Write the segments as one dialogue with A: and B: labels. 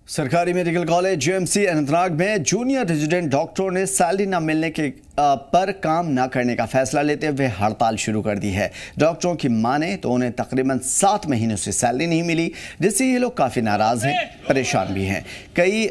A: सरकारी medical college JMC Anantnag में junior resident डॉक्टरों ने सैलरी न मिलने के पर काम न करने का फैसला लेते हुए हड़ताल शुरू कर दी है। डॉक्टरों की माने तो उन्हें तकरीबन 7 महीनों से सैलरी नहीं मिली, जिससे ये लोग काफ़ी नाराज़ हैं, परेशान भी हैं। कई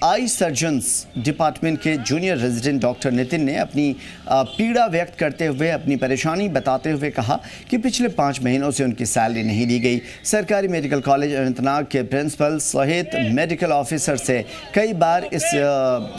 A: आई सर्जन्स डिपार्टमेंट के जूनियर रेजिडेंट डॉक्टर नितिन ने अपनी पीड़ा व्यक्त करते हुए अपनी परेशानी बताते हुए कहा कि पिछले 5 महीनों से उनकी सैलरी नहीं दी गई। सरकारी मेडिकल कॉलेज अनंतनाग के प्रिंसिपल सहित मेडिकल ऑफिसर से कई बार इस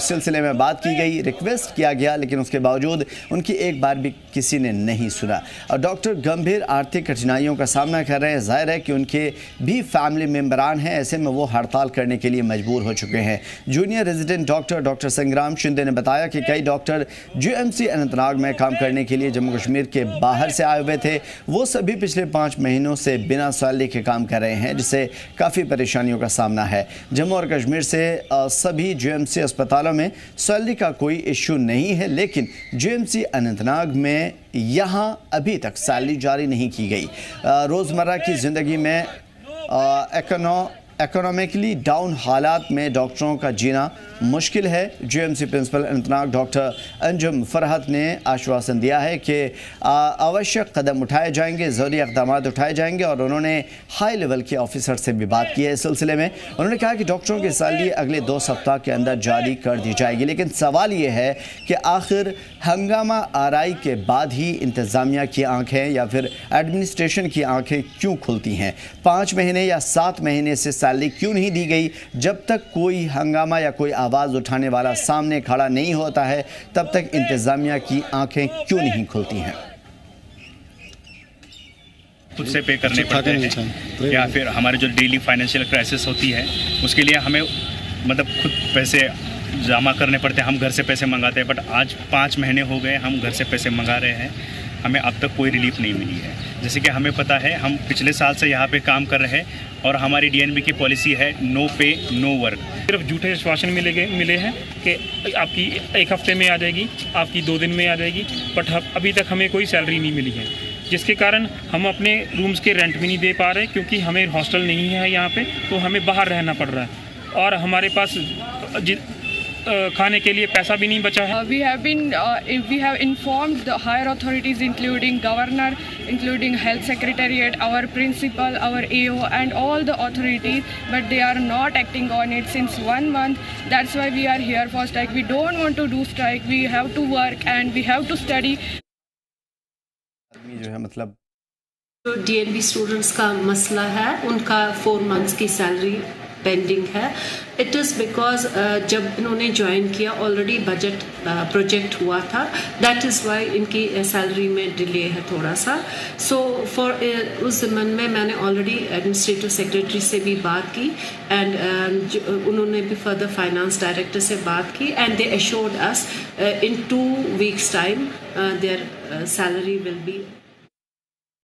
A: सिलसिले में बात की गई, रिक्वेस्ट किया गया, लेकिन उसके बावजूद उनकी एक बार भी किसी ने नहीं सुना। और डॉक्टर गंभीर आर्थिक कठिनाइयों का सामना कर रहे हैं। जाहिर है कि उनके भी फैमिली मेंबरान हैं, ऐसे में वो हड़ताल करने के लिए मजबूर हो चुके हैं। जूनियर रेजिडेंट डॉक्टर संग्राम शिंदे ने बताया कि कई डॉक्टर जेएमसी अनंतनाग में काम करने के लिए जम्मू कश्मीर के बाहर से आए हुए थे। वो सभी पिछले 5 महीनों से बिना सैलरी के काम कर रहे हैं, जिससे काफ़ी परेशानियों का सामना है। जम्मू और कश्मीर से सभी जेएमसी अस्पतालों में सैलरी का कोई इशू नहीं है, लेकिन जेएमसी अनंतनाग में यहाँ अभी तक सैलरी जारी नहीं की गई। रोज़मर्रा की ज़िंदगी में इकोनॉमिकली डाउन हालात में डॉक्टरों का जीना मुश्किल है। JMC principal Anantnag doctor Anjum Farhat ने आश्वासन दिया है कि आवश्यक कदम उठाए जाएंगे, ज़रूरी इक़दाम उठाए जाएंगे, और उन्होंने हाई लेवल के ऑफिसर से भी बात की है इस सिलसिले में। उन्होंने कहा कि डॉक्टरों की सैलरी अगले 2 सप्ताह के अंदर जारी कर दी जाएगी। लेकिन सवाल ये है कि आखिर हंगामा आराई के बाद ही इंतज़ामिया की आंखें या फिर एडमिनिस्ट्रेशन की आंखें क्यों खुलती हैं? 5 महीने या 7 महीने से सैलरी क्यों नहीं दी गई? जब तक कोई हंगामा या कोई आवाज़ उठाने वाला सामने खड़ा नहीं होता है, तब तक इंतज़ामिया की आंखें क्यों नहीं खुलती हैं?
B: खुद से पे करने पड़ते हैं, या फिर हमारे जो डेली फाइनेंशियल क्राइसिस होती है उसके लिए हमें मतलब खुद पैसे जमा करने पड़ते हैं। हम घर से पैसे मंगाते हैं, बट आज 5 महीने हो गए हम घर से पैसे मंगा रहे हैं, हमें अब तक कोई रिलीफ नहीं मिली है। जैसे कि हमें पता है हम पिछले साल से यहाँ पे काम कर रहे हैं और हमारी डीएनबी की पॉलिसी है नो पे नो वर्क।
C: सिर्फ झूठे आश्वासन मिले हैं कि आपकी 1 हफ्ते में आ जाएगी, आपकी 2 दिन में आ जाएगी, बट अभी तक हमें कोई सैलरी नहीं मिली है, जिसके कारण हम अपने रूम्स के रेंट भी नहीं दे पा रहे, क्योंकि हमें हॉस्टल नहीं है यहाँ पे, तो हमें बाहर रहना पड़ रहा है और हमारे पास खाने के लिए पैसा भी नहीं बचा है।
D: We have informed the higher authorities, including governor, including health secretariat, our principal, our AO, and all the authorities, but they are not acting on it since 1 month. That's why we are here for strike. We don't want to do strike. We have to work and we have to study.
A: जो है मतलब
E: जो DNB students का मसला है, उनका 4 months की salary pending है। इट इज़ बिकॉज जब इन्होंने ज्वाइन किया ऑलरेडी बजट प्रोजेक्ट हुआ था, दैट इज़ वाई इनकी सैलरी में डिले है थोड़ा सा। सो फॉर उस ज़मन में मैंने ऑलरेडी एडमिनिस्ट्रेटिव सेक्रेटरी से भी बात की, एंड उन्होंने भी फर्दर फाइनेंस डायरेक्टर से बात की, and they assured us in 2 weeks time there salary will be